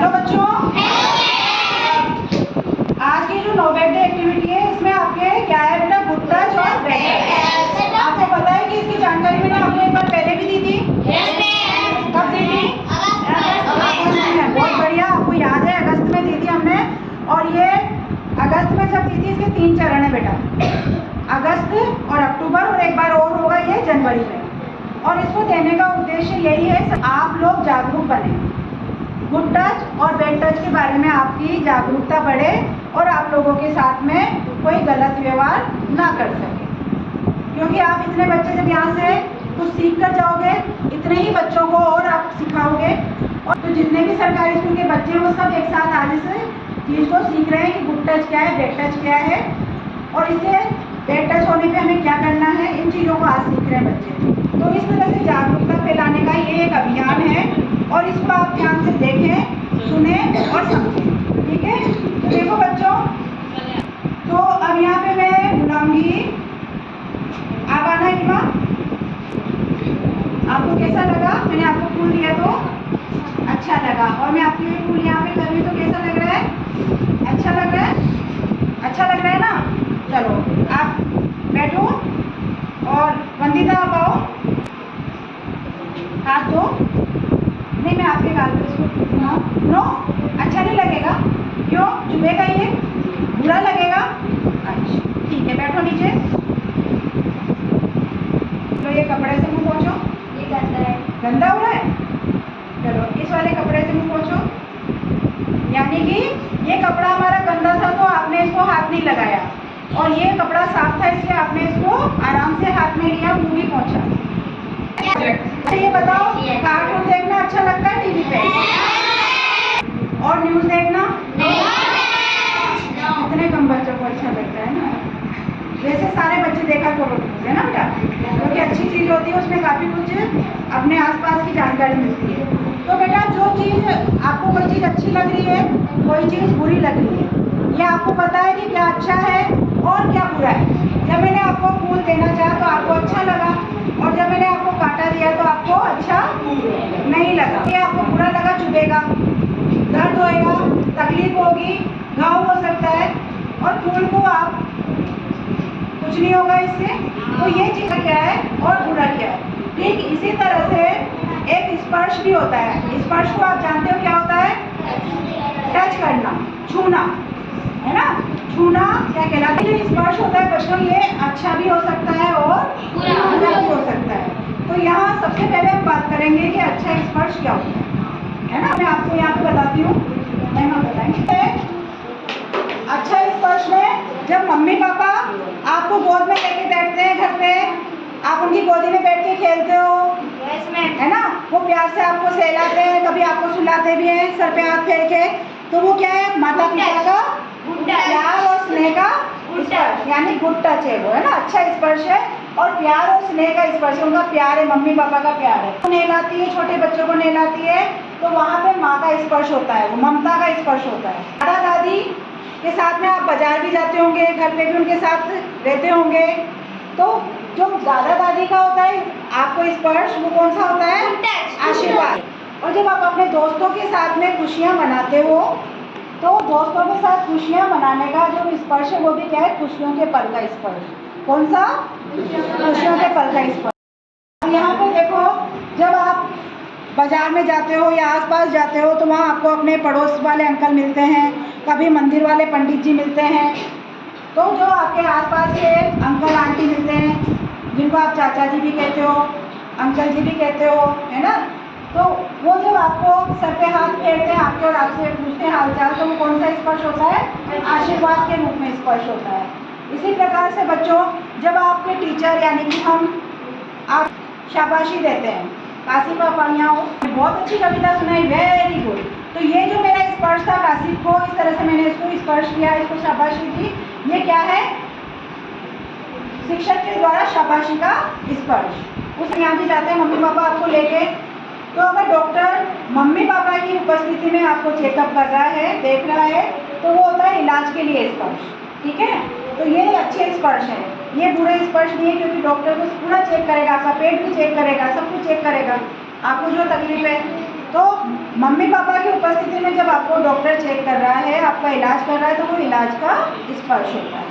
Hello बच्चों, आज की जो नो बैड डे एक्टिविटी है इसमें आपके क्या है बेटा, गुड टच और बैड टच। आपको पता है कि इसकी जानकारी मैंने आपको एक बार पहले भी दी थी। कब दी थी? अगस्त में। बहुत बढ़िया, आपको याद है, अगस्त में दी थी हमने। और ये अगस्त में जब दी थी, इसके 3 चरण है बेटा, अगस्त और अक्टूबर और एक बार और होगा ये जनवरी में। और इसको देने का उद्देश्य यही है आप लोग जागरूक बने, गुड टच और बैड टच के बारे में आपकी जागरूकता बढ़े और आप लोगों के साथ में कोई गलत व्यवहार ना कर सके। क्योंकि आप इतने बच्चे जब यहाँ से कुछ सीख कर जाओगे, इतने ही बच्चों को और आप सिखाओगे। और तो जितने भी सरकारी स्कूल के बच्चे हैं वो सब एक साथ आज इस चीज़ को सीख रहे हैं कि गुड टच क्या है, बैड टच क्या है, और इसे बैड टच होने पे हमें क्या करना है, इन चीज़ों को आज सीख रहे हैं बच्चे। तो इस तरह से जागरूकता फैलाने का ये एक अभियान है और इसको आप ध्यान से देखें, सुने और समझें। ठीक है, तो देखो बच्चों, तो अब यहाँ पे मैं बुलाऊंगी, आप आना इल्मा। आपको कैसा लगा? मैंने आपको फूल दिया तो अच्छा लगा, और मैं आपके लिए फूल यहाँ पे कर रही हूँ तो कैसा लग रहा है? अच्छा लग रहा है? अच्छा लग रहा है ना? चलो आप बैठो और वंदिता आप आओ, हाथ दो। नहीं, मैं आपके गाल पे इसको नो, अच्छा नहीं लगेगा। क्यों? चुभेगा, ये बुरा लगेगा। अच्छा ठीक है, बैठो नीचे। तो ये कपड़े से मुंह पोंछो। ये गंदा है। गंदा हो रहा है? चलो इस वाले कपड़े से मुंह पोंछो। यानी कि ये कपड़ा हमारा गंदा था तो आपने इसको हाथ नहीं लगाया, और ये कपड़ा साफ था इसलिए आपने इसको आराम से हाथ में लिया, मुंह भी पोंछा। ये बताओ, कार्टून देखना अच्छा लगता है टीवी पे? और न्यूज़ देखना? इतने कम बच्चों को अच्छा लगता है ना। वैसे सारे बच्चे देखा करो न्यूज़, है ना बेटा, क्योंकि अच्छी चीज़ होती है, उसमें काफ़ी कुछ अपने आसपास की जानकारी मिलती है। तो बेटा जो चीज़ आपको, कोई चीज़ अच्छी लग रही है, कोई चीज़ बुरी लग रही है, ये आपको पता है कि क्या अच्छा है और क्या बुरा है। जब मैंने आपको फूल देना चाहा तो आपको अच्छा लगा, और जब मैंने आपको कांटा दिया तो आपको अच्छा नहीं लगा। ये आपको बुरा लगा, चुभेगा, दर्द होएगा, तकलीफ होगी, घाव हो सकता है, और फूल को आप कुछ नहीं होगा इससे। तो ये चीज़ क्या है और बुरा क्या है। ठीक इसी तरह से एक स्पर्श भी होता है। स्पर्श को आप जानते हो क्या होता है? टच करना, छूना, है ना। छूना क्या कहलाता है? स्पर्श होता है बच्चों, ये अच्छा भी हो सकता है और बुरा भी हो सकता है। तो यहाँ सबसे पहले हम बात करेंगे कि अच्छा स्पर्श क्या होता है ना। मैं आपको यहाँ पे बताती हूँ, मैं बताएंगे। अच्छा स्पर्श में जब मम्मी पापा आपको गोद में लेके बैठते हैं घर पे, आप उनकी गोदी में बैठ के खेलते हो, है ना, वो प्यार से आपको सहलाते हैं, कभी आपको सुलाते भी हैं सर पे हाथ फेर के, तो वो क्या है? माता पिता का प्यार और स्नेह का स्पर्श, यानी गुड टच है वो, है ना। अच्छा स्पर्श है और प्यार और स्नेह का स्पर्श है, उनका प्यार है, मम्मी पापा का प्यार है। नहलाती है, छोटे बच्चों को नहलाती है, तो वहाँ पे माँ का स्पर्श होता है, वो ममता का स्पर्श होता है। दादा दादी के साथ में आप बाजार भी जाते होंगे, घर पे भी उनके साथ रहते होंगे, तो जो दादा दादी का होता है आपको स्पर्श, वो कौन सा होता है? आशीर्वाद। और जब आप अपने दोस्तों के साथ में खुशियाँ मनाते हो, तो दोस्तों के साथ खुशियाँ मनाने का जो स्पर्श है वो भी क्या है? खुशियों के पल का स्पर्श। कौन सा? खुशियों के पल का स्पर्श। यहाँ पे देखो, जब आप बाजार में जाते हो या आसपास जाते हो तो वहाँ आपको अपने पड़ोस वाले अंकल मिलते हैं, कभी मंदिर वाले पंडित जी मिलते हैं, तो जो आपके आसपास के अंकल आंटी मिलते हैं, जिनको आप चाचा जी भी कहते हो, अंकल जी भी कहते हो, है ना, तो वो जब आपको सर पे हाथ फेरते हैं आपके और आपसे पूछते हैं हालचाल, तो वो कौन सा स्पर्श होता है? आशीर्वाद के रूप में स्पर्श होता है। इसी प्रकार से बच्चों, जब आपके टीचर यानी कि हम आप शाबाशी देते हैं, काशिफ आप बढ़िया हो, बहुत अच्छी कविता सुनाई, वेरी गुड, तो ये जो मेरा स्पर्श था काशिफ को, इस तरह से मैंने इसको स्पर्श किया, इसको शाबाशी दी, ये क्या है? शिक्षक के द्वारा शाबाशी का स्पर्श। उस यहाँ भी जाते हैं मम्मी पापा आपको लेके, तो अगर डॉक्टर मम्मी पापा की उपस्थिति में आपको चेकअप कर रहा है, देख रहा है, तो वो होता है इलाज के लिए स्पर्श। ठीक है, तो ये अच्छे स्पर्श है, ये बुरे स्पर्श नहीं है, क्योंकि डॉक्टर को पूरा चेक करेगा, आपका पेट भी चेक करेगा, सब कुछ चेक करेगा, आपको जो तकलीफ है। तो मम्मी पापा की उपस्थिति में जब आप आपको डॉक्टर चेक कर रहा है, आपका इलाज कर रहा है, तो वो इलाज का स्पर्श होता है।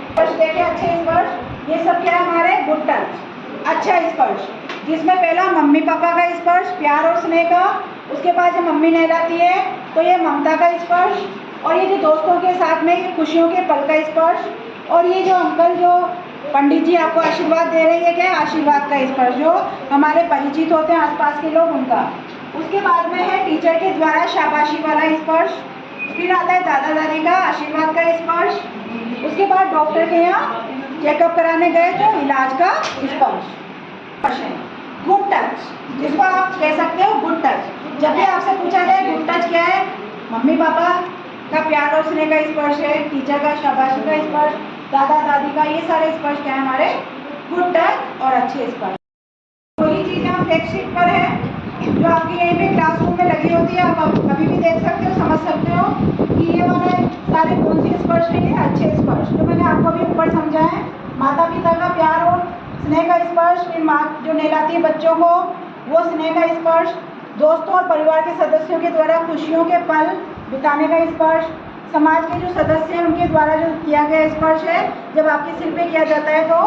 स्पर्श देखे, अच्छे स्पर्श, ये सब क्या है हमारे गुड टच, अच्छा स्पर्श, जिसमें पहला मम्मी पापा का स्पर्श, प्यार और स्नेह का, उसके बाद जब मम्मी नहलाती है तो ये ममता का स्पर्श, और ये जो दोस्तों के साथ में ये खुशियों के पल का स्पर्श, और ये जो अंकल जो पंडित जी आपको आशीर्वाद दे रही है, क्या आशीर्वाद का स्पर्श, जो हमारे परिचित होते हैं आसपास के लोग उनका। उसके बाद में है टीचर के द्वारा शाबाशी वाला स्पर्श, फिर आता है दादा दादी का आशीर्वाद का स्पर्श, उसके बाद डॉक्टर के यहाँ चेकअप कराने गए तो इलाज का स्पर्श है। गुड टच, जिसको आप कह सकते हो गुड टच। जब भी आपसे पूछा जाए गुड टच क्या है, मम्मी पापा का प्यार और स्नेह का स्पर्श है, टीचर का शाबाशी का स्पर्श, दादा दादी का, ये सारे स्पर्श क्या है हमारे गुड टच और अच्छे स्पर्श। वही चीज़ें हम फ्लैगशिप पर है जो आपकी यहीं पे क्लासरूम में लगी होती है, आप कभी भी देख सकते हो, समझ सकते हो कि ये वाला सारे कौन से स्पर्श है, ये अच्छे स्पर्श जो मैंने आपको भी ऊपर समझा है। माता पिता का प्यार और स्नेह का स्पर्श, फिर माँ जो नहलाती है बच्चों को वो स्नेह का स्पर्श, दोस्तों और परिवार के सदस्यों के द्वारा खुशियों के पल बिताने का स्पर्श, समाज के जो सदस्य हैं उनके द्वारा जो किया गया स्पर्श है, जब आपके सिर पे किया जाता है तो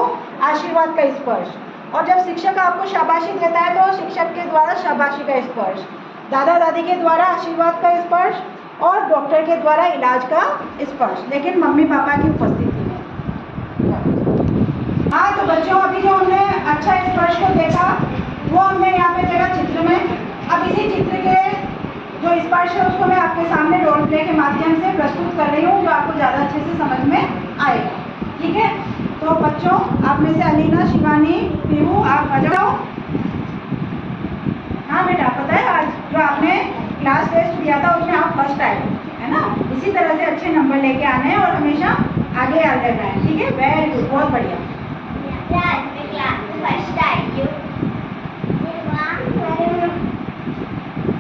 आशीर्वाद का स्पर्श, और जब शिक्षक आपको शाबाशी देता है तो शिक्षक के द्वारा शाबाशी का स्पर्श, दादा दादी के द्वारा आशीर्वाद का स्पर्श, और डॉक्टर के द्वारा इलाज का स्पर्श, लेकिन मम्मी पापा की उपस्थिति में। हाँ, तो बच्चों अभी जो हमने अच्छा स्पर्श को देखा वो हमने यहाँ पे देखा चित्र में। अब इसी चित्र के जो स्पर्श है उसको मैं आपके सामने रोल प्ले के माध्यम से प्रस्तुत कर रही हूँ, जो आपको ज़्यादा अच्छे से समझ में आएगा। ठीक है, तो बच्चों आप में से अलीना, शिवानी, पीहू, आप आ जाओ। हाँ बेटा, पता है आज जो आपने क्लास टेस्ट दिया था उसमें आप फर्स्ट आए, है ना? इसी तरह से अच्छे नंबर लेके आने हैं और हमेशा आगे याद रखना है। ठीक है, वेरी गुड, बहुत बढ़िया।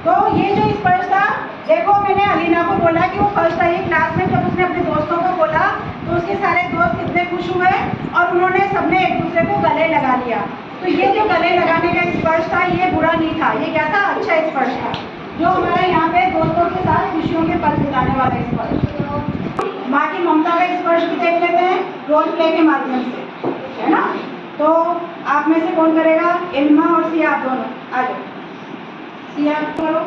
तो ये जो स्पर्श था, देखो मैंने अलीना को बोला कि वो फर्स्ट आई क्लास में, जब उसने अपने दोस्तों को बोला तो उसके सारे दोस्त कितने खुश हुए और उन्होंने सबने एक दूसरे को गले लगा लिया। तो ये जो गले लगाने का स्पर्श था ये बुरा नहीं था, ये क्या था, अच्छा स्पर्श था, जो हमारे यहाँ पे दोस्तों के साथ खुशियों के पल बिताने वाला स्पर्श। माँ की ममता का स्पर्श भी देख लेते हैं रोल प्ले के माध्यम से, है ना? तो आप में से कौन करेगा? इल्मा और सिया, आप दोनों आ जाओ। सिया करो,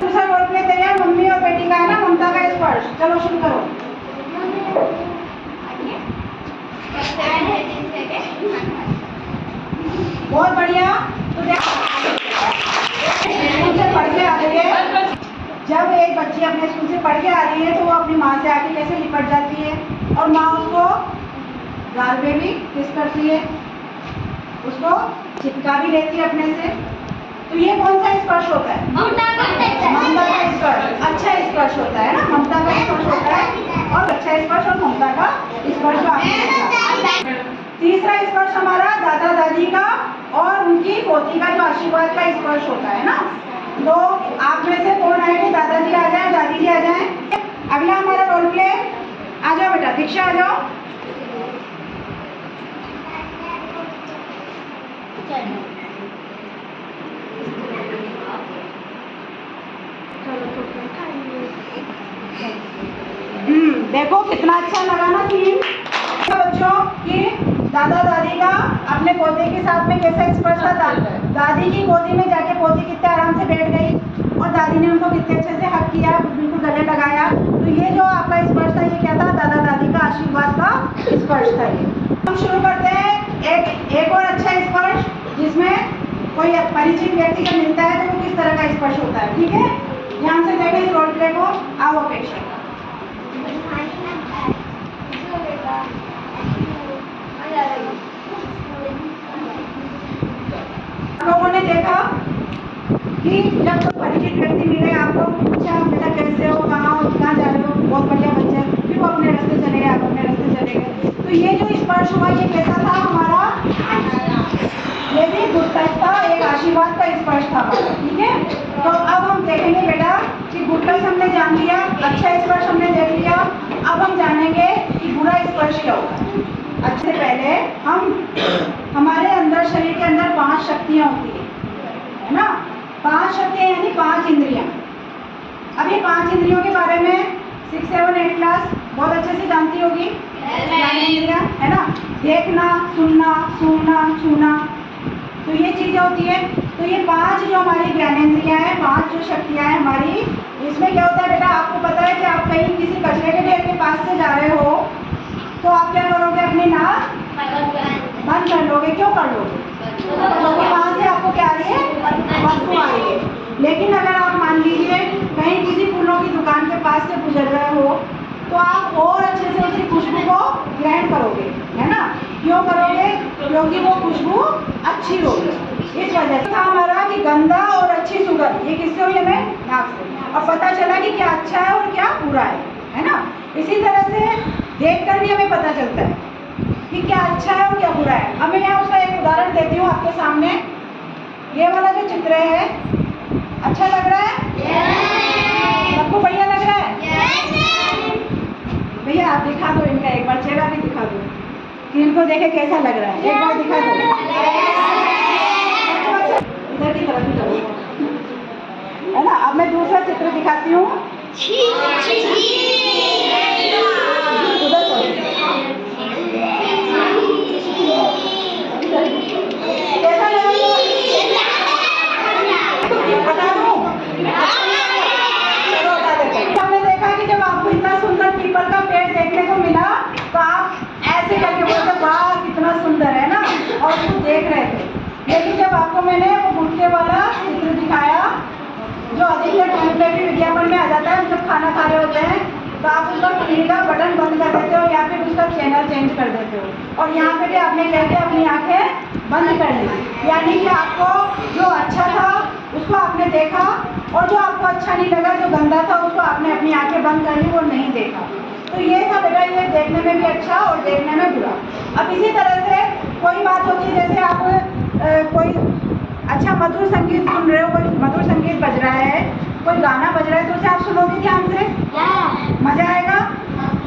दूसरा रोल प्ले तैयार, मम्मी और बेटी का है ना, ममता का स्पर्श। चलो शुरू करो। बहुत बढ़िया। तो स्कूल से पढ़ के आ रही है, जब एक बच्ची अपने स्कूल से पढ़ के आ रही है तो वो अपनी माँ से आके कैसे लिपट जाती है, और माँ उसको गाल पे भी किस करती है, उसको चिपका भी लेती है अपने से। तो ये कौन सा स्पर्श होता है? ममता का स्पर्श, अच्छा स्पर्श होता है ना, ममता का स्पर्श होता है, और अच्छा स्पर्श और ममता का स्पर्श जो आपने। तीसरा स्पर्श हमारा दादा दादी का और उनकी पोती का जो आशीर्वाद का स्पर्श होता है ना। तो आप में से कौन आएंगे? दादाजी आ जाए, दादी जी आ जाए। अगला हमारा रोल प्ले, आ जाओ बेटा, दीक्षा आ जाओ। देखो कितना अच्छा लगा ना सीन बच्चों कि दादा दादी का अपने पोते के साथ में कैसा स्पर्श था। दादी की गोदी में जाके पोती कितने आराम से बैठ गई और दादी ने उनको कितने अच्छे से हक किया, बिल्कुल गले लगाया। तो ये जो आपका स्पर्श था ये क्या था? दादा दादी का आशीर्वाद का स्पर्श था। ये हम शुरू करते हैं एक और अच्छा स्पर्श, जिसमें कोई परिचित व्यक्ति जब मिलता है तो वो किस तरह का स्पर्श होता है। ठीक है, ध्यान से देखें इस रोल प्ले को। आओ अपेक्षा। लोगों ने देखा कि जब कोई परिचित व्यक्ति मिले, आपको पूछा बेटा कैसे हो, कहाँ हो, कहाँ जा रहे हो, बहुत बढ़िया बच्चे, फिर वो अपने रास्ते चले गए, आप अपने रास्ते चले गए। तो ये जो स्पर्श हुआ ये कैसा था हमारा? ये भी गुड टच था, एक आशीर्वाद का स्पर्श था। ठीक है, तो अब हम देखेंगे बेटा कि गुड टच हमने जान लिया, अच्छा स्पर्श हमने देख लिया। अब हम जानेंगे कि बुरा स्पर्श क्या होता है। अच्छे पहले हमारे अंदर, शरीर के अंदर 5 शक्तियाँ होती है ना। 5 शक्तियाँ यानी 5 इंद्रियाँ। पांच इंद्रियों के बारे में 6, 7, 8 क्लास बहुत अच्छे से जानती होगी। ज्ञानेंद्रियाँ है ना, देखना, सुनना, सूंघना, छूना, तो ये चीज़ें होती है। तो ये पांच जो हमारी ज्ञानेंद्रियाँ हैं, पांच जो शक्तियाँ हैं हमारी, इसमें क्या होता है बेटा, आपको पता है कि आप कहीं किसी कचरे के ढेर के पास से जा रहे हो तो आप क्या करोगे, अपनी नाक बंद कर लोगे। क्यों कर लोगे? क्योंकि वहाँ से आपको क्या आ रही है, बदबू आ रही है। लेकिन अगर आप मान लीजिए कहीं किसी फूलों की दुकान के पास से गुजर रहे हो तो आप और अच्छे से उसकी खुशबू को ग्रहण करोगे, है ना। क्यों करोगे? क्योंकि वो खुशबू अच्छी होगी। इस वजह से हमारा कि गंदा और अच्छी सुगंध ये किससे हुई, हमें नाक से। और पता चला कि क्या अच्छा है और क्या बुरा है ना। इसी तरह से देखकर भी हमें पता चलता है कि क्या अच्छा है और क्या बुरा है। अब मैं यहाँ उसका एक उदाहरण देती हूँ आपके सामने। ये वाला जो चित्र है अच्छा लग रहा है? सबको बढ़िया लग रहा है? भैया आप दिखा दो इनका एक बार चेहरा भी दिखा दो कि इनको देखे कैसा लग रहा है, एक बार दिखा दो। इधर की तरफ ही करो, है ना। अब मैं दूसरा चित्र दिखाती हूँ। उधर करो। कैसा लग रहा है? बता दूँ? चलो बता देते हैं। हमने देखा कि जब आपको इतना सुंदर पीपल का पेड़ देखने को मिला तो आप ऐसे करके बोलते वाह कितना सुंदर है ना, और उसको देख रहे थे। लेकिन जब आपको मैंने वो गुटके वाला चित्र दिखाया जो अधिकतर टीवी पे भी विज्ञापन में आ जाता है, जब खाना खा रहे होते हैं तो आप उसका टीवी का बटन बंद कर देते हो या फिर उसका चैनल चेंज कर देते हो। और यहाँ पे भी आपने क्या किया, अपनी आंखें बंद कर ली। यानी कि आपको जो अच्छा था उसको आपने देखा और जो आपको अच्छा नहीं लगा, जो गंदा था, उसको आपने अपनी आंखें बंद कर ली, वो नहीं देखा। तो ये था बेटा, ये देखने में भी अच्छा और देखने में बुरा। अब इसी तरह से कोई बात होती है, जैसे आप कोई अच्छा मधुर संगीत सुन रहे हो, कोई मधुर संगीत बज रहा है, कोई गाना बज रहा है, तो उसे आप सुनोगे ध्यान से, मजा आएगा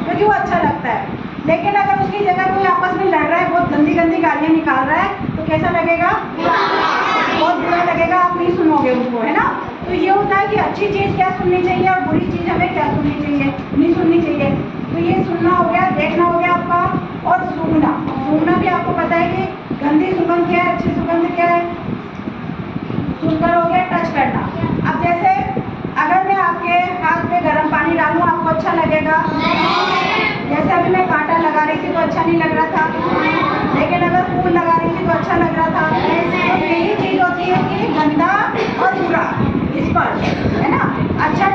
क्योंकि वो अच्छा लगता है। लेकिन अगर उसकी जगह कोई आपस में लड़ रहा है, बहुत गंदी गंदी गालियाँ निकाल रहा है, तो कैसा लगेगा? बहुत बुरा लगेगा, आप नहीं सुनोगे उसको, है ना। तो ये होता है कि अच्छी चीज़ क्या सुननी चाहिए और बुरी चीज़ हमें क्या सुननी चाहिए, नहीं सुननी चाहिए। तो ये सुनना हो गया, देखना हो गया आपका, और सूंघना। सूंघना भी आपको पता है कि गंदी सुगंध क्या है, अच्छी सुगंध क्या है। सुनकर हो गया टच करना। अब जैसे अगर मैं आपके हाथ में गर्म पानी डालूं आपको अच्छा लगेगा? जैसे अभी मैं कांटा लगा रही थी तो अच्छा नहीं लग रहा था, लेकिन अगर फूल लगा रही थी तो अच्छा लग रहा था। तो यही चीज़ होती है कि गंदा और बुरा स्पर्श, है ना। अच्छा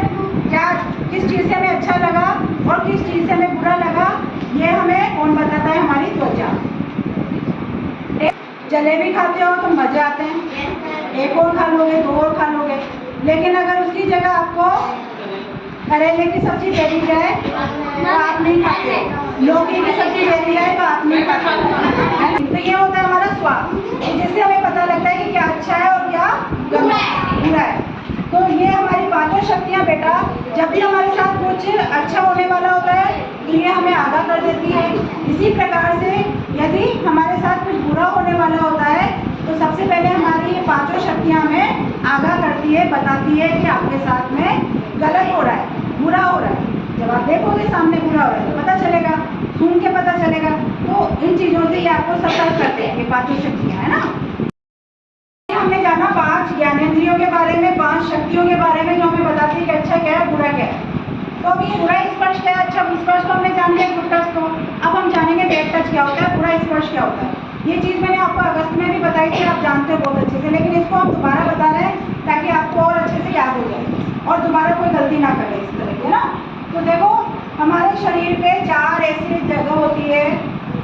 क्या, किस चीज़ से हमें अच्छा लगा और किस चीज़ से हमें बुरा लगा, ये हमें कौन बताता है? हमारी त्वचा। जलेबी खाते हो तो मजे आते हैं, एक और खा लोगे, दो और खा लोगे। लेकिन अगर उसकी जगह आपको करेले की सब्जी दे दी जाए तो आप नहीं खाते, लौकी की सब्जी दे दी जाए तो आप नहीं खाते। तो ये होता है हमारा स्वाद, जिससे हमें पता लगता है कि क्या अच्छा है और क्या बुरा है। तो ये हमारी पांचों शक्तियाँ बेटा, जब भी हमारे साथ कुछ अच्छा होने वाला होता है तो ये हमें आगाह कर देती है। इसी प्रकार से यदि हमारे साथ कुछ बुरा होने वाला होता है तो सबसे पहले हमारी ये पांचों शक्तियाँ हमें आगाह करती है, बताती है कि आपके साथ में गलत हो रहा है, बुरा हो रहा है। जब आप देखोगे सामने बुरा हो रहा है तो पता चलेगा, सुन के पता चलेगा। तो इन चीज़ों से ये आपको सतर्क करते हैं, ये पांचों शक्तियाँ, है ना। हमने जाना पांच ज्ञानेंद्रियों के बारे में, पांच शक्तियों के बारे में जो हमें बताती है कि अच्छा क्या है, बुरा क्या है। तो अभी बुरा स्पर्श क्या है? अच्छा स्पर्श तो हमने जान लिया, गुड टच। तो अब हम जानेंगे बैड टच क्या होता है, बुरा स्पर्श क्या होता है। ये चीज़ मैंने आपको अगस्त में भी बताई थी, आप जानते हो बहुत अच्छे से, लेकिन इसको हम दोबारा बता रहे हैं ताकि आपको और अच्छे से याद हो जाए और दोबारा कोई गलती ना करे इस तरह की, है ना। तो देखो हमारे शरीर पे 4 ऐसी जगह होती है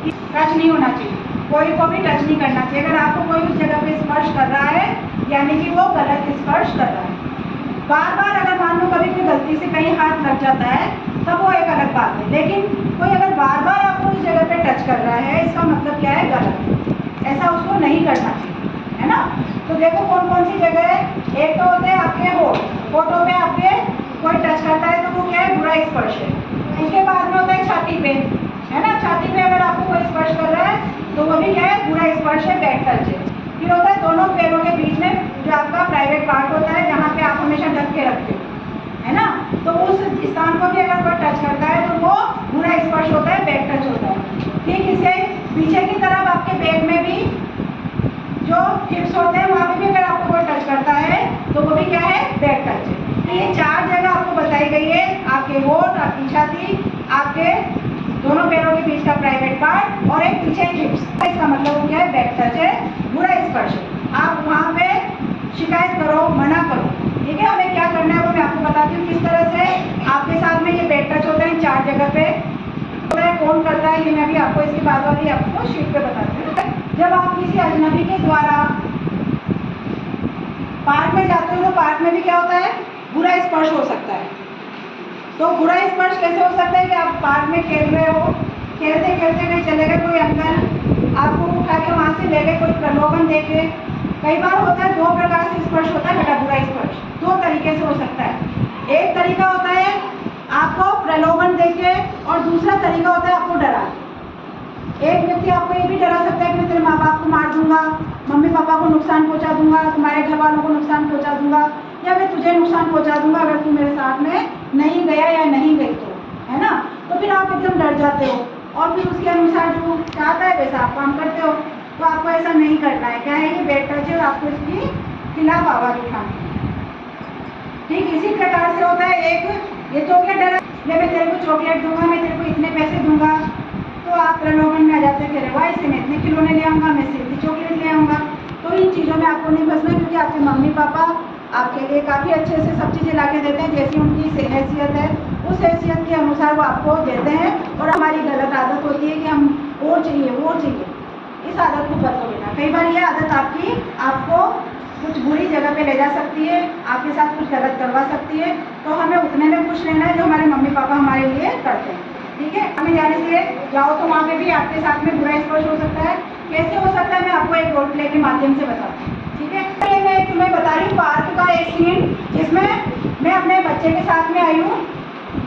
कि टच नहीं होना चाहिए, कोई को भी टच नहीं करना चाहिए। अगर आपको कोई उस जगह पे स्पर्श कर रहा है यानी कि वो गलत स्पर्श कर रहा है। बार बार अगर मान लो कभी कोई गलती से कहीं हाथ लग जाता है तब वो एक अलग बात है, लेकिन कोई अगर बार बार आपको उस जगह पे टच कर रहा है इसका मतलब क्या है? गलत है, ऐसा उसको नहीं करना चाहिए, है ना। तो देखो कौन कौन सी जगह है। एक तो होते हैं आपके होठों पे आपके कोई टच करता है तो वो क्या है? बुरा स्पर्श है। उसके बाद में होता है छाती पे, है ना। छाती पे अगर आपको कोई स्पर्श कर रहा है तो वो भी क्या है? बुरा स्पर्श है, बैड टच है। फिर होता है दोनों पैरों के बीच में जो आपका प्राइवेट पार्ट होता है जहाँ पे आप हमेशा ढक के रखते हो, है ना। तो उस स्थान को भी अगर कोई टच करता है तो वो बुरा स्पर्श होता है, बैक टच होता है। ठीक इसे पीछे की तरफ आपके बैक में भी जो हिप्स होते हैं वहाँ पे भी अगर आपको कोई टच करता है तो वो भी क्या है, बैक टच है। तो ये 4 जगह आपको बताई गई है, आपके होठ, आपकी छाती, आपके दोनों पैरों के बीच का प्राइवेट पार्ट और एक पीछे हिप्स। इसका मतलब वो क्या है, बैक टच है, बुरा स्पर्श है। आप वहाँ पे शिकायत करो, मना करो, ठीक है। हमें क्या करना है वो मैं आपको बताती हूँ किस तरह से आपके साथ में ये बैक टच होता है 4 जगह पे। कौन करता है ये मैं भी आपको इसके बाद वाली आपको शीट पे बताती हूँ। जब आप किसी अजनबी के द्वारा पार्क में जाते हो तो पार्क में भी क्या होता है, बुरा स्पर्श हो सकता है। तो बुरा स्पर्श कैसे हो सकता है कि आप पार्क में खेल रहे हो, खेलते खेलते कहीं चले गए, कोई अंकल आपको उठा के वहाँ से ले गए, कोई प्रलोभन दे के। कई बार होता है 2 प्रकार से स्पर्श होता है बेटा, बुरा स्पर्श 2 तरीके से हो सकता है। एक तरीका होता है आपको प्रलोभन देके और दूसरा तरीका होता है आपको डरा के। एक व्यक्ति आपको ये भी डरा सकता है कि मैं तेरे माँ बाप को मार दूंगा, मम्मी पापा को नुकसान पहुंचा दूंगा, तुम्हारे घर वालों को नुकसान पहुंचा दूंगा, या मैं तुझे नुकसान पहुंचा दूंगा अगर तू मेरे साथ में नहीं गया या नहीं गई तो, है ना। तो फिर आप एकदम डर जाते हो और फिर उसके अनुसार जो चाहता है वैसा आप काम करते हो। तो आपको ऐसा नहीं करना है। क्या है, ये बैक टच है और आपको इसकी खिलाफ आवाज उठानी है। ठीक इसी प्रकार से होता है एक, ये तो क्या डरा, मैं तेरे को चॉकलेट दूंगा, मैं तेरे को इतने पैसे दूंगा, तो आप प्रलोभन में आ जाते हैं, वाह इससे मैं इतने खिलौने ले आऊँगा, मैं इतनी चॉकलेट ले आऊँगा। तो इन चीज़ों में आपको नहीं फंसना, क्योंकि आपके मम्मी पापा आपके लिए काफ़ी अच्छे से सब चीज़ें ला के देते हैं, जैसी उनकी हैसियत है उस हैसियत के अनुसार वो आपको देते हैं। और हमारी गलत आदत होती है कि हम वो चाहिए वो चाहिए, इस आदत को बदलो बेटा। कई बार ये आदत आपको कुछ बुरी जगह पे ले जा सकती है, आपके साथ कुछ गलत करवा सकती है। तो हमें उतने में खुश रहना है जो हमारे मम्मी पापा हमारे लिए करते हैं, ठीक है। हमें जाने से जाओ तो वहाँ पे भी आपके साथ में बुरा स्पर्श हो सकता है। कैसे हो सकता है मैं आपको एक रोल प्ले के माध्यम से बताती हूँ, ठीक है। मैं तुम्हें बता रही हूँ पार्क का एक सीन, जिसमें मैं अपने बच्चे के साथ में आई हूँ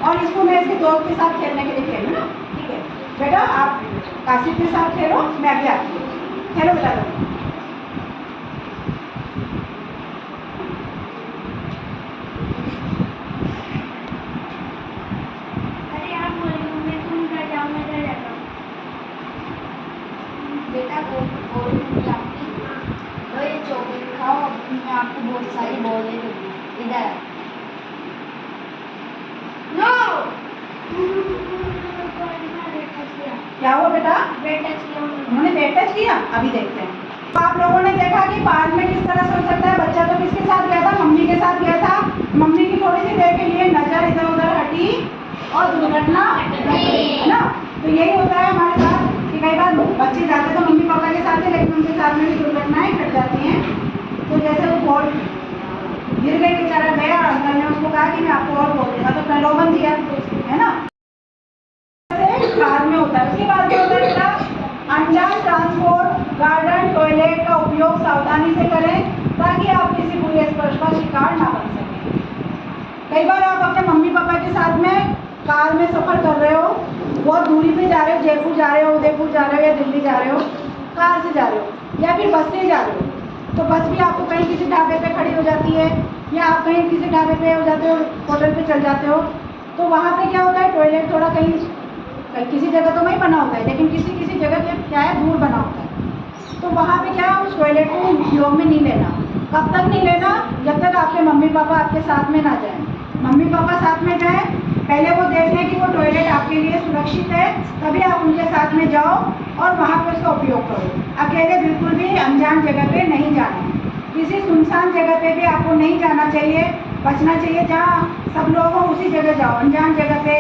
और इसको मैं इसके दोस्त के साथ खेलने के लिए खेलूँ ना, ठीक है। बेटा आप काशिफ के साथ खेलो, मैं अभी आती हूँ, खेलो बेटा। बेटा ये चॉकलेट खाओ, मैं आपको बहुत सारी बॉलें दूंगी, इधर नो। क्या हुआ बेटा, बैक टच किया उन्होंने बैक टच किया, अभी देखते हैं। तो आप लोगों ने देखा कि पार्क में किस तरह से हो सकता है। बच्चा तो किसके साथ गया था, मम्मी के साथ गया था। मम्मी की थोड़ी सी देर के लिए नजर इधर उधर हटी और दुर्घटना है ना। तो यही होता है हमारे साथ कि कई बार बच्चे जाते तो मम्मी पापा के साथ है, लेकिन उनके साथ में भी दुर्घटनाएं घट जाती हैं। तो जैसे वो बॉल गिर गई, बेचारा गया और अंकल ने उसको कहा कि मैं आपको और बोल दूंगा, तो प्रलोभन दिया, है ना। कार में होता है। उसके बाद क्या होता है बेटा, अनजान ट्रांसपोर्ट, गार्डन, टॉयलेट का उपयोग सावधानी से करें ताकि आप किसी बुरे स्पर्श का शिकार ना बन सकें। कई बार आप अपने मम्मी पापा के साथ में कार में सफर कर रहे हो, बहुत दूरी पे जा रहे हो, जयपुर जा रहे हो, उदयपुर जा रहे हो या दिल्ली जा रहे हो, कार से जा रहे हो या फिर बस से जा रहे हो। तो बस भी आपको कहीं किसी ढाबे पे खड़ी हो जाती है, या आप कहीं किसी ढाबे पे हो जाते हो, होटल पे चल जाते हो। तो वहाँ पे क्या होता है, टॉयलेट थोड़ा कहीं किसी जगह तो नहीं बना होता है, लेकिन किसी किसी जगह क्या है, दूर बना होता है। तो वहाँ पे क्या है, उस टॉयलेट को उपयोग में नहीं लेना। कब तक नहीं लेना, जब तक आपके मम्मी पापा आपके साथ में ना जाएं। मम्मी पापा साथ में जाएं, पहले वो देख लें कि वो टॉयलेट आपके लिए सुरक्षित है, तभी आप उनके साथ में जाओ और वहाँ पर उसका उपयोग करो। अकेले बिल्कुल भी अनजान जगह पे नहीं जाना। किसी सुनसान जगह पे भी आपको नहीं जाना चाहिए, बचना चाहिए। जहाँ सब लोग हो उसी जगह जाओ, अनजान जगह पे,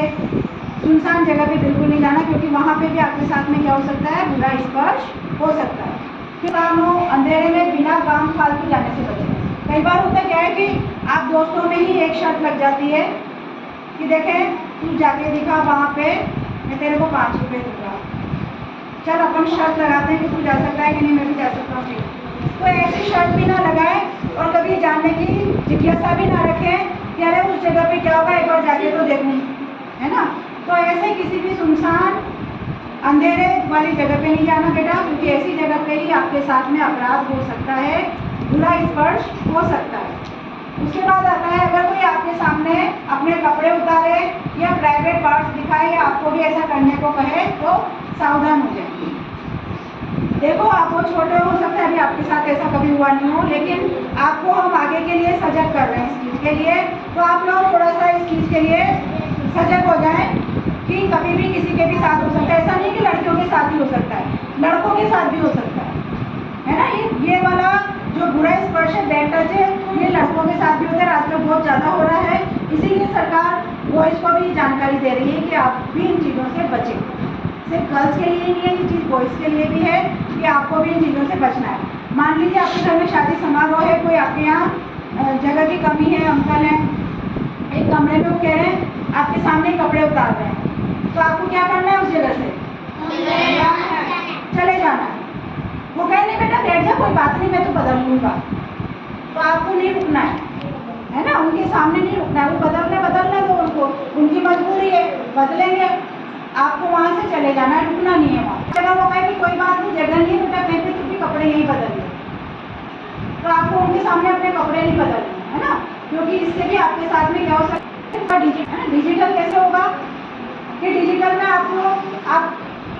सुनसान जगह पे बिल्कुल नहीं जाना, क्योंकि वहाँ पे भी आपके साथ में क्या हो सकता है, बुरा स्पर्श हो सकता है। फिर काम हो, अंधेरे में बिना काम फालतू जाने से बचें। कई बार होता क्या है कि आप दोस्तों में ही एक शर्त लग जाती है कि देखें तू जाके दिखा वहाँ पे, मैं तेरे को 5 रुपये दूंगा, चल अपन शर्त लगाते हैं कि तू जा सकता है कि नहीं, मैं भी जा सकता हूँ। तो ऐसी शर्त भी ना लगाए और कभी जानने की जिज्ञासा भी ना रखें कि अरे उस जगह पे क्या होगा, एक बार जाके तो देखूँ, है ना। तो ऐसे किसी भी सुनसान अंधेरे वाली जगह पे नहीं जाना बेटा, क्योंकि ऐसी जगह पे ही आपके साथ में अपराध हो सकता है, बुरा स्पर्श हो सकता है। उसके बाद आता है, अगर कोई आपके सामने अपने कपड़े कपड़े उतारे या प्राइवेट पार्ट्स दिखाए या आपको भी ऐसा करने को कहे तो सावधान हो जाए। देखो आप वो छोटे हो सकते हैं, अभी आपके साथ ऐसा कभी हुआ नहीं हो, लेकिन आपको हम आगे के लिए सजग कर रहे हैं इस चीज़ के लिए। तो आप लोग थोड़ा सा इस चीज़ के लिए सजग हो जाएं कि कभी भी किसी के भी साथ हो सकता है। ऐसा नहीं कि लड़कियों के साथ ही हो सकता है, लड़कों के साथ भी हो सकता है ना। ये वाला जो बुरा स्पर्श है, बैड टच है, ये लड़कों के साथ भी होता है, आजकल बहुत ज़्यादा हो रहा है। इसीलिए सरकार बॉयज़ को भी जानकारी दे रही है कि आप भी इन चीज़ों से बचें। सिर्फ गर्ल्स के लिए नहीं है ये चीज़, बॉयज़ के लिए भी है कि आपको भी इन चीज़ों से बचना है। मान लीजिए आपके घर में शादी समारोह है, कोई आपके यहाँ जगह की कमी है, अंकल हैं एक कमरे में, वो कह रहे हैं आपके सामने कपड़े उतार रहे हैं, तो आपको क्या करना है? उस जगह से चले जाना है। वो कह नहीं बेटा बैठ जा, कोई बात नहीं, मैं तो बदल लूँगा, तो आपको नहीं रुकना है ना। उनके सामने नहीं रुकना है, वो बदलने दो उनको, उनकी मजबूरी है, बदलेंगे। आपको वहाँ से चले जाना है, रुकना नहीं है वहाँ। जगह वो कहे कि कोई बात नहीं, जगह नहीं है बेटा, कहीं पे तुम भी कपड़े यहीं बदल लो, तो आपको उनके सामने अपने कपड़े नहीं बदलने है ना, क्योंकि इससे भी आपके साथ में क्या हो सकता है। डिजिटल कैसे होगा कि डिजिटल में आप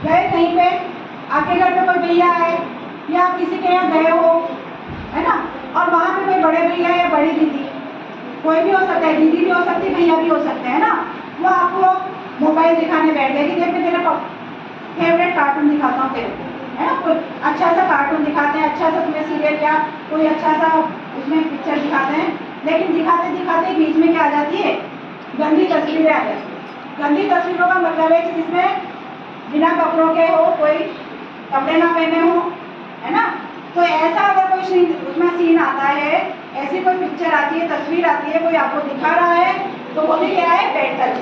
गए कहीं पे, आपके घर पे कोई भैया है या आप किसी के यहाँ गए हो, है ना, और वहाँ पे कोई बड़े भैया या बड़ी दीदी, कोई भी हो सकता है, दीदी भी हो सकती है, भैया भी हो सकते हैं ना, वो आपको मोबाइल दिखाने बैठ गए कि देख मैं तेरा फेवरेट कार्टून दिखाता हूँ तेरे को, है ना। कोई अच्छा सा कार्टून दिखाते हैं, अच्छा सा तुम्हें सीरियल या कोई अच्छा सा उसमें पिक्चर दिखाते हैं, लेकिन दिखाते दिखाते बीच में क्या आ जाती है? गंदी तस्वीरें आ जाती है। गंदी तस्वीरों का मतलब है कि जिसमें बिना कपड़ों के हो, कोई कपड़े ना पहने हो, है ना। तो ऐसा अगर कोई सीन उसमें सीन आता है, ऐसी कोई पिक्चर आती है, तस्वीर आती है, कोई आपको दिखा रहा है, तो वो भी क्या है? Bad touch.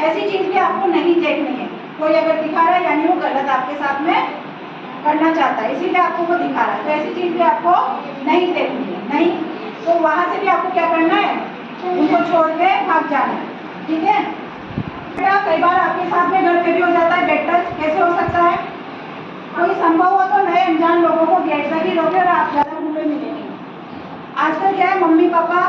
ऐसी चीज़ भी आपको नहीं देखनी है। कोई अगर दिखा रहा है यानी वो गलत आपके साथ में करना चाहता है, इसीलिए आपको वो दिखा रहा है, तो ऐसी चीज़ भी आपको नहीं देखनी है। नहीं तो वहाँ से भी आपको क्या करना है? उनको छोड़ के भाग जाना है, ठीक है। कई बार आपके साथ में घर पे भी हो जाता है बैड टच। कैसे हो सकता है? कोई संभव हो तो नए अनजान लोगों को गेट तक ही रोके और आप ज़्यादा घूमे मिलेंगे। आजकल क्या है, मम्मी पापा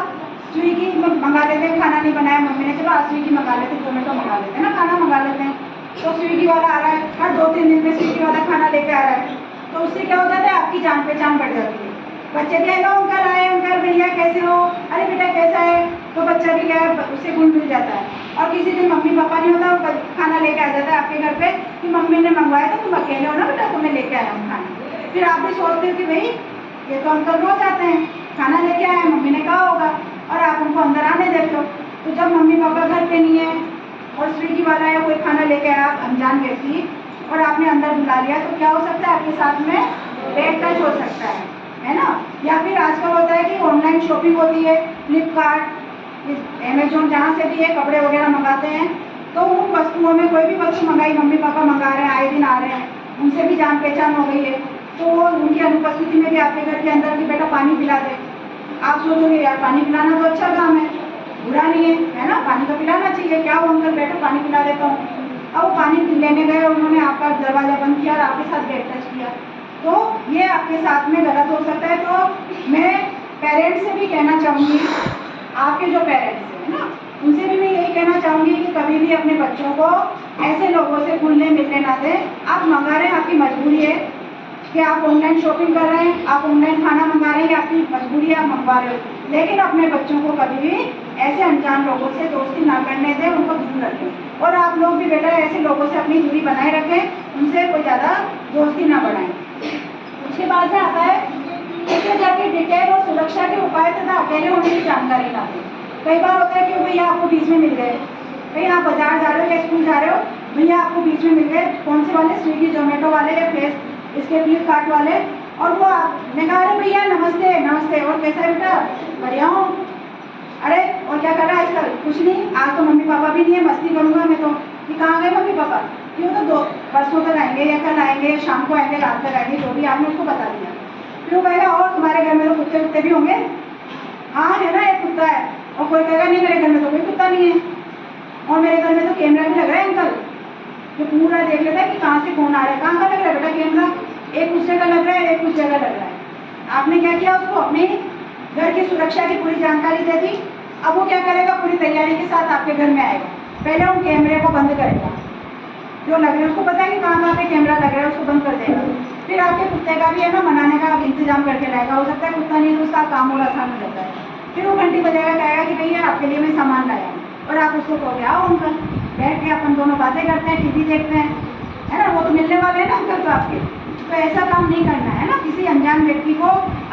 स्विगी मंगा लेते हैं, खाना नहीं बनाया मम्मी ने, चलो आज स्विगी मंगा लेते, जोमेटो मंगा लेते हैं ना, खाना मंगा लेते हैं, तो स्विगी वाला आ रहा है, हर 2-3 दिन में स्विगी वाला खाना लेके आ रहा है, तो उससे क्या हो जाता है? आपकी जान पहचान बढ़ जाती है। बच्चे भी हेलो अंकल आए, अंकल भैया कैसे हो, अरे बेटा कैसा है, तो बच्चा भी क्या है उससे घुल मिल जाता है। और किसी दिन मम्मी पापा नहीं होता, वो खाना लेके आ जाता है आपके घर पे कि मम्मी ने मंगवाया था, तुम अकेले हो ना बेटा, तुम्हें लेके आया हूँ खाना। फिर आप भी सोचते हो कि भाई ये तो अंकल रोज आते हैं, खाना लेके आए, मम्मी ने कहा होगा, और आप उनको अंदर आने देते हो। तो जब मम्मी पापा घर पे नहीं है और स्विगी वाला या कोई खाना लेके आया अनजान व्यक्ति और आपने अंदर बुला लिया, तो क्या हो सकता है? आपके साथ में बैड टच हो सकता है ना। या फिर आजकल होता है कि ऑनलाइन शॉपिंग होती है, फ्लिपकार्ट, अमेजोन, जहाँ से भी ये कपड़े वगैरह मंगाते हैं, तो उन वस्तुओं में कोई भी वस्तु मंगाई, मम्मी पापा मंगा रहे हैं, आए दिन आ रहे हैं, उनसे भी जान पहचान हो गई है, तो वो उनकी अनुपस्थिति में भी आपके घर के अंदर कि बेटा पानी पिला दे, आप सोचोगे यार पानी पिलाना तो अच्छा काम है, बुरा नहीं है ना, पानी तो पिलाना चाहिए, क्या वो अंकल बैठो पानी पिला देता हूँ। अब वो पानी लेने गए, उन्होंने आपका दरवाज़ा बंद किया और आपके साथ बैड टच किया, तो ये आपके साथ में गलत हो सकता है। तो मैं पेरेंट्स से भी कहना चाहूँगी, आपके जो पेरेंट्स हैं ना, उनसे भी मैं यही कहना चाहूँगी कि कभी भी अपने बच्चों को ऐसे लोगों से घुलने मिलने ना दें। आप मंगा रहे हैं, आपकी मजबूरी है कि आप ऑनलाइन शॉपिंग कर रहे हैं, आप ऑनलाइन खाना मंगा रहे हैं, आपकी मजबूरी है, आप मंगवा रहे हो, लेकिन अपने बच्चों को कभी भी ऐसे अनजान लोगों से दोस्ती ना करने दें, उनको दूर रखें। और आप लोग भी बेटा ऐसे लोगों से अपनी दूरी बनाए रखें, उनसे कोई ज़्यादा दोस्ती ना बढ़ाएं। उसके बाद में आता है इससे जाके डिटेल और सुरक्षा के उपाय तथा अकेले होने की जानकारी ना दें। कई बार होता है कि भैया आपको बीच में मिल गए, भाई आप बाजार जा रहे हो या स्कूल जा रहे हो, भैया आपको बीच में मिल गए, कौन से वाले? स्विगी जोमेटो वाले या इसके फ्लिपकार्ट वाले, और वो आपने कहा अरे भैया नमस्ते नमस्ते, और कैसा है बेटा? बढ़िया हूँ। अरे और क्या कर रहा है आजकल? कुछ नहीं, आज तो मम्मी पापा भी नहीं है, मस्ती करूँगा मैं तो। कि कहाँ गए मम्मी पापा? क्यों? तो परसों तक आएंगे या कल आएंगे, शाम को आएंगे, रात तक आएंगे, जो भी आपने उसको बता दिया। क्यों कहेगा और तुम्हारे घर में तो कुत्ते कुत्ते भी होंगे? हाँ है ना, एक कुत्ता है। और कोई कहेगा नहीं मेरे घर में तो कोई कुत्ता नहीं है, और मेरे घर में तो कैमरा भी लग रहा है अंकल, जो पूरा देख लेता है कि कहाँ से कौन आ रहा है। कहाँ का लग रहा है बेटा कैमरा? एक उस जगह लग रहा है, एक उस जगह लग रहा है। आपने क्या किया? उसको अपने घर की सुरक्षा की पूरी जानकारी दे दी, अब वो क्या करेगा, पूरी तैयारी के साथ आपके घर में आएगा। पहले वो कैमरे को बंद करेगा, जो लग रहा है उसको पता है कि कहाँ पे कैमरा लग रहा है, उसको बंद कर देगा। फिर आपके कुत्ते का भी है ना मनाने का इंतजाम करके लाएगा। हो सकता है कुत्ता नहीं तो उसका काम और आसान हो जाता है। फिर वो घंटी बजाएगा, कहेगा कि भैया आपके लिए मैं सामान लाया हूँ, और आप उसको कहोगे आओ अंकल, बैठ के अपन दोनों बातें करते हैं, टीवी देखते हैं, है ना। वो तो मिलने वाले हैं ना अंकल तो आपके। तो ऐसा काम नहीं करना है ना, किसी अनजान व्यक्ति को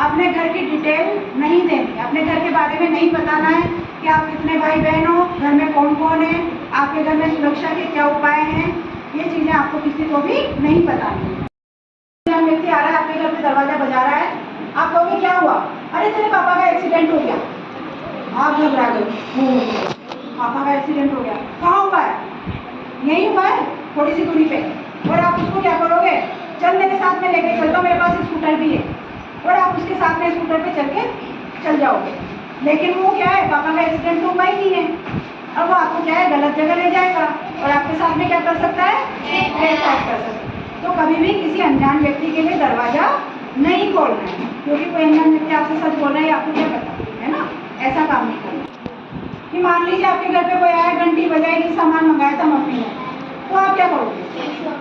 अपने घर की डिटेल नहीं देनी, अपने घर के बारे में नहीं बताना है कि आप कितने भाई बहन हो, घर में कौन कौन है, आपके घर में सुरक्षा के क्या उपाय हैं, ये चीज़ें आपको किसी को भी नहीं बतानी है। अनजान व्यक्ति आ रहा है आपके घर पे, दरवाजा बजा रहा है, आप कहोगे क्या हुआ, अरे तेरे पापा का एक्सीडेंट हो गया। आप घबरा गए, पापा का एक्सीडेंट हो गया, कहाँ हुआ है, यही हुआ है थोड़ी सी दूरी पे। और आप उसको क्या करोगे, चल मेरे साथ में लेके चलता हूँ, मेरे पास स्कूटर भी है, और आप उसके साथ में स्कूटर पे चल के चल जाओगे। लेकिन वो क्या है, पापा का एक्सीडेंट तो हुआ ही नहीं है, अब वो आपको क्या है गलत जगह ले जाएगा और आपके साथ में क्या कर सकता है, अटैक कर सकता है। तो कभी भी किसी अनजान व्यक्ति के लिए दरवाजा नहीं खोलना है, क्योंकि कोई अनजान व्यक्ति आपसे सच बोल रहा है, आपको क्या पता है ना, ऐसा काम नहीं करना। कि मान लीजिए आपके घर पे कोई आया, घंटी बजाई कि सामान मंगाया था मम्मी ने, तो आप क्या करोगे,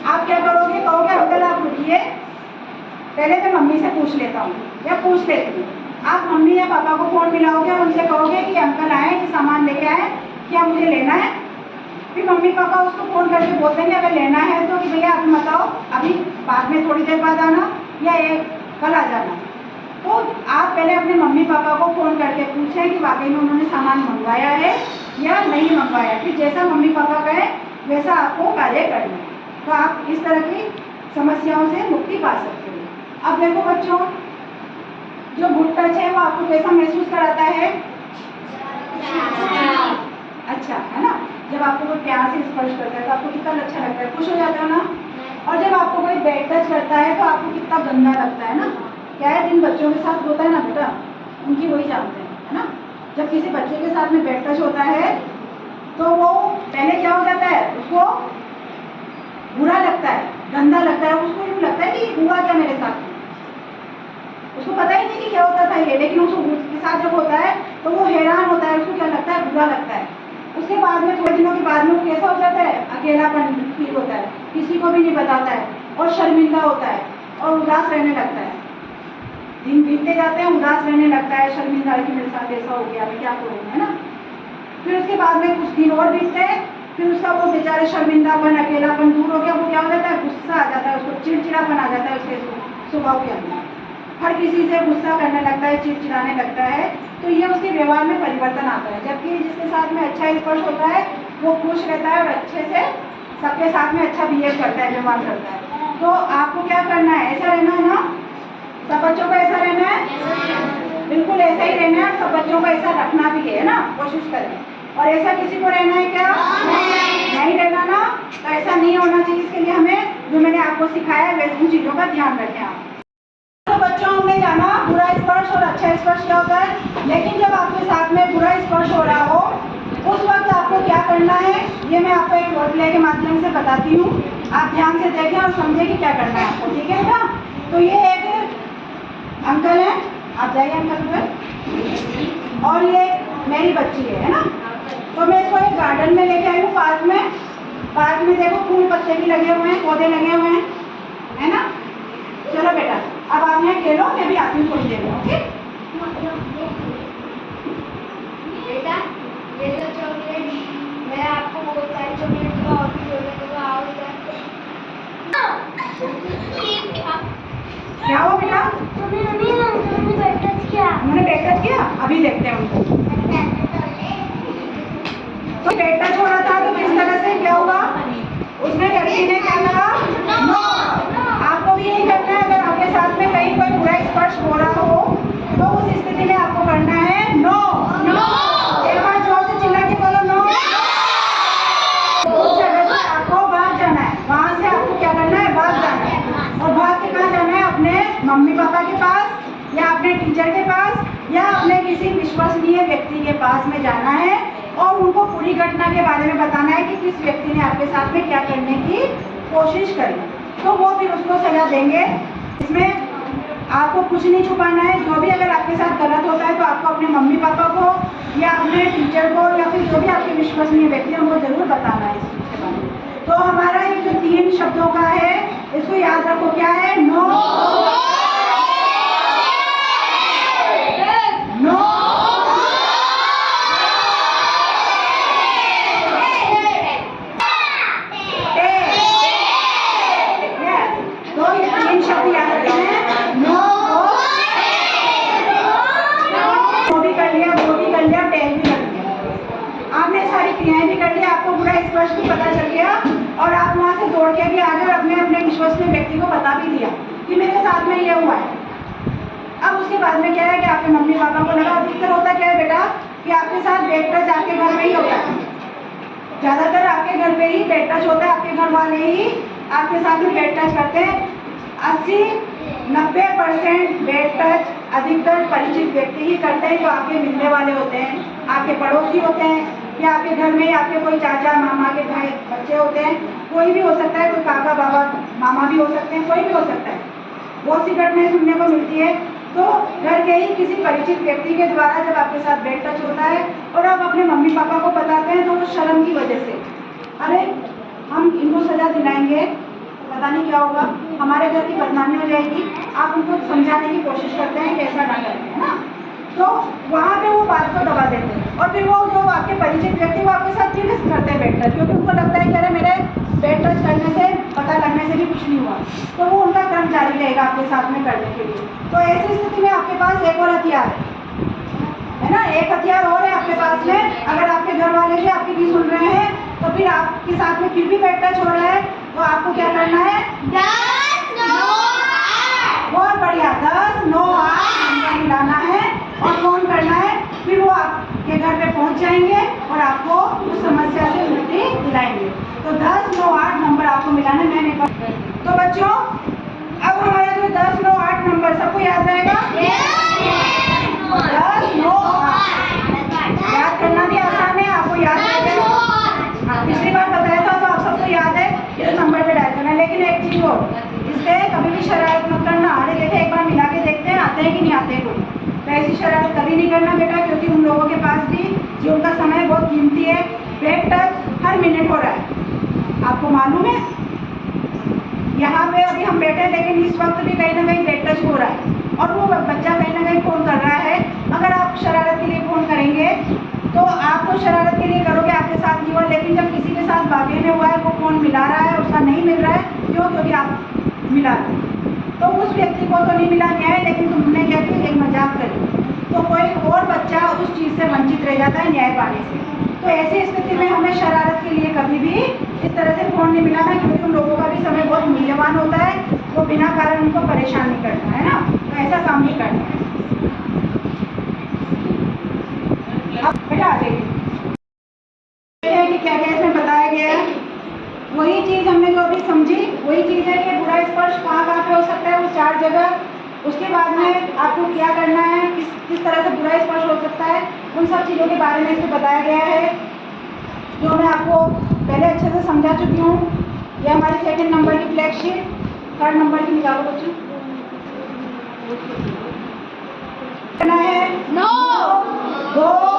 आप क्या करोगे, कहोगे अंकल आप रुकिए, पहले मैं मम्मी से पूछ लेता हूँ या पूछ लेती हूँ। आप मम्मी या पापा को फोन मिलाओगे और उनसे कहोगे कि अंकल आए, कि सामान लेके आए, क्या मुझे लेना है। फिर मम्मी पापा उसको फ़ोन करके बोल देंगे अगर लेना है तो कि भैया आप बताओ, अभी बाद में थोड़ी देर बाद आना या कल आ जाना। तो आप पहले अपने मम्मी पापा को फ़ोन करके पूछें कि वाकई में उन्होंने सामान मंगवाया है या नहीं मंगवाया। फिर जैसा मम्मी पापा कहें वैसा आपको कार्य करना है, तो आप इस तरह की समस्याओं से मुक्ति पा सकते हो। अब देखो बच्चों, जो गुड टच है वो आपको कैसा महसूस कराता है, अच्छा है ना। जब आपको कोई प्यार से स्पर्श करता है तो आपको कितना अच्छा लगता है, खुश हो जाते हो ना। और जब आपको कोई बैड टच करता है तो आपको कितना गंदा लगता है ना। क्या है, जिन बच्चों के साथ होता है ना बेटा, उनकी वही जानते हैं, है ना। जब किसी बच्चे के साथ में बैड टच होता है तो वो पहले क्या हो जाता है, उसको बुरा लगता है, गंदा लगता है, उसको यूँ लगता है कि हुआ क्या मेरे साथ, उसको पता ही नहीं कि क्या होता था ये। लेकिन उसके साथ जब होता है तो वो हैरान होता है, उसको क्या लगता है, बुरा लगता है। उसके बाद में थोड़े दिनों के बाद में वो कैसा हो जाता है, अकेलापन फील होता है, किसी को भी नहीं बताता है और शर्मिंदा होता है और उदास रहने लगता है। दिन बीतते जाते हैं, उदास रहने लगता है, शर्मिंदा कि मेरे साथ ऐसा हो गया, मैं क्या करूँ, है ना। फिर उसके बाद में कुछ दिन और बीतते हैं, फिर उसका वो बेचारे शर्मिंदापन अकेलापन दूर हो गया, वो क्या हो जाता है, गुस्सा आ जाता है, उसको चिड़चिड़ापन आ जाता है उसके स्वभाव के अंदर, हर किसी से गुस्सा करने लगता है, चिड़चिड़ाने लगता है। तो ये उसके व्यवहार में परिवर्तन आता है। जबकि जिसके साथ में अच्छा स्पर्श होता है वो खुश रहता है और अच्छे से सबके साथ में अच्छा बिहेव करता है, व्यवहार करता है। तो आपको क्या करना है, ऐसा रहना है ना, सब बच्चों को ऐसा रहना है, बिल्कुल ऐसा ही रहना है, सब बच्चों को ऐसा रखना भी है ना, कोशिश करें। और ऐसा किसी को रहना है क्या, नहीं रहना ना। तो ऐसा नहीं होना चाहिए, इसके लिए हमें जो मैंने आपको सिखाया है वैसी चीज़ों का ध्यान रखें आप। तो बच्चों हमने जाना बुरा स्पर्श और अच्छा स्पर्श क्या होता है। लेकिन जब आपके साथ में बुरा स्पर्श हो रहा हो उस वक्त आपको क्या करना है, ये मैं आपको एक रोल प्ले के माध्यम से बताती हूँ। आप ध्यान से देखें और समझें कि क्या करना है आपको, ठीक है ना। तो ये एक अंकल है, आप जाइए अंकल पर, और ये मेरी बच्ची है ना। तो मैं इसको एक गार्डन में लेके आई हूँ, पार्क में। पार्क में देखो फूल पत्ते भी लगे हुए हैं, पौधे लगे हुए हैं, है ना। चलो बेटा अब आप यहाँ खेलो, मैं भी आती हूँ थोड़ी देर में, ओके। बेटा ये तो चॉकलेट, मैं आपको बहुत सारी चॉकलेट दूंगा और भी दूंगा, आओ इधर। क्या हुआ बेटा, उन्होंने बैठ टच किया, उन्होंने बैड टच किया, अभी देखते हैं उनको। तो बैड टच हो रहा था तो किस तरह से क्या हुआ, उसने व्यक्ति ने क्या कहा, नो। आपको भी यही करना है। अगर आपके साथ में कहीं कोई बुरा स्पर्श हो रहा हो तो उस स्थिति में आपको करना है नो। एक बार जोर से चिल्ला के बोलो नो। उस जगह से आपको भाग जाना है, वहाँ से आपको क्या करना है, भाग जाना है। और भाग के कहाँ जाना है, अपने मम्मी पापा के पास या अपने टीचर के पास या अपने किसी विश्वसनीय व्यक्ति के पास में जाना है और उनको पूरी घटना के बारे में बताना है कि किस व्यक्ति ने आपके साथ में क्या करने की कोशिश करी। तो वो फिर उसको सजा देंगे। इसमें आपको कुछ नहीं छुपाना है। जो भी अगर आपके साथ गलत होता है तो आपको अपने मम्मी पापा को या अपने टीचर को या फिर जो भी आपके विश्वसनीय व्यक्ति हैं उनको जरूर बताना है इस चीज़ के बारे में। तो हमारा ये जो 3 शब्दों का है इसको याद रखो, क्या है? नो, नो, तो ये 3 शब्द याद रखने हैं। नो, वो भी कर लिया, वो भी कर लिया, टेल भी कर लिया, आपने सारी क्रियाएं भी कर ली, आपको पूरा स्पर्श भी पता चल गया और आप वहाँ से दौड़ के भी आ गए और अपने अपने विश्वसनीय व्यक्ति को बता भी दिया कि मेरे साथ में ये हुआ है। अब उसके बाद में क्या है कि आपके मम्मी पापा को लगा, अधिकतर होता क्या है बेटा कि आपके साथ बेड टच आपके घर में ही होता है, ज़्यादातर आपके घर पे ही बेड टच होता है, आपके घर वाले ही आपके साथ में बेड टच करते हैं। 80-90% बेड टच अधिकतर परिचित व्यक्ति ही करते हैं, जो आपके मिलने वाले होते हैं, आपके पड़ोसी होते हैं, या आपके घर में आपके कोई चाचा मामा के भाई बच्चे होते हैं, कोई भी हो सकता है, कोई काका बाबा मामा भी हो सकते हैं, कोई भी हो सकता है। बहुत सी घटनाएं सुनने को मिलती है। तो घर के ही किसी परिचित व्यक्ति के द्वारा जब आपके साथ बेड टच होता है और आप अपने मम्मी पापा को बताते हैं, तो वो शर्म की वजह से, अरे हम इनको सजा दिलाएंगे, पता नहीं क्या होगा, हमारे घर की बदनामी हो जाएगी, आप उनको समझाने की कोशिश करते हैं कि ऐसा ना करें, है ना। तो वहाँ पे वो बात को दबा देते हैं और फिर वो जो आपके परिचित व्यक्ति वो आपके साथ फिर करते हैं बेड टच, क्योंकि उनको लगता है कि अरे मेरे बेड टच करने से, पता करने से भी कुछ नहीं हुआ, तो वो उनका क्रम जारी रहेगा आपके साथ में करने के लिए। तो ऐसी स्थिति में आपके पास एक और हथियार है ना, एक हथियार और है आपके पास में। अगर आपके घर वाले भी आपकी नहीं सुन रहे हैं तो फिर आपके साथ में फिर भी बेड टच हो रहा है, तो आपको क्या करना है? 10, 9, 8। बहुत बढ़िया, 10, 9, 8 नंबर मिलाना है और फोन करना है। फिर वो आपके घर पे पहुंच जाएंगे और आपको उस समस्या से मुक्ति दिलाएंगे। तो 10, 9, 8 नंबर आपको मिलाना है। तो बच्चों, अब हमारा जो 10, 9, 8 नंबर सबको याद रहेगा? 10, 9, 8 याद करना भी आसान है, आपको याद रहेगा। हाँ, पिछली बार बताया था तो आप सबको याद है, इस नंबर पे डायल करना। लेकिन एक चीज और, इससे कभी भी शरारत मत करना। अरे देखे, एक बार मिला के देखते हैं आते हैं कि नहीं आते कोई, तो ऐसी शरारत कभी नहीं करना बेटा, क्योंकि उन लोगों के पास भी जीवन का समय बहुत कीमती है। बेड टच हर मिनट हो रहा है, आपको मालूम है। यहाँ पे अभी हम बैठे हैं, लेकिन इस वक्त भी कहीं ना कहीं बेड टच हो रहा है और वो बच्चा कहीं ना कहीं फ़ोन कर रहा है। अगर आप शरारत के लिए फ़ोन करेंगे तो आप तो शरारत के लिए करोगे, आपके साथ नहीं हुआ, लेकिन जब किसी के साथ वाकई में हुआ है, वो फ़ोन मिला रहा है, उसका नहीं मिल रहा है, क्यों? क्योंकि आप मिला रहे हैं। तो उस व्यक्ति को तो नहीं मिला न्याय, लेकिन तुमने क्या किया, एक मजाक करी, तो कोई और बच्चा उस चीज़ से वंचित रह जाता है न्याय पाने से। तो ऐसी स्थिति में हमें शरारत के लिए कभी भी इस तरह से फ़ोन नहीं मिलाना, क्योंकि उन लोगों का भी समय बहुत मूल्यवान होता है, वो बिना कारण उनको परेशान नहीं करना है ना, तो ऐसा काम नहीं करना है। अब बेटा आ जाइए कि क्या क्या इसमें बताया गया है। वही चीज़ हमने जो अभी समझी, वही चीज़ है कि बुरा स्पर्श कहाँ कहाँ पे हो सकता है, वो 4 जगह। उसके बाद में आपको क्या करना है, किस तरह से बुरा स्पर्श हो सकता है, उन सब चीज़ों के बारे में इसमें बताया गया है, जो मैं आपको पहले अच्छे से समझा चुकी हूँ। ये हमारी 2nd नंबर की फ्लैग शीट, 3rd नंबर की निकालो बच्चों। करना है 9, 2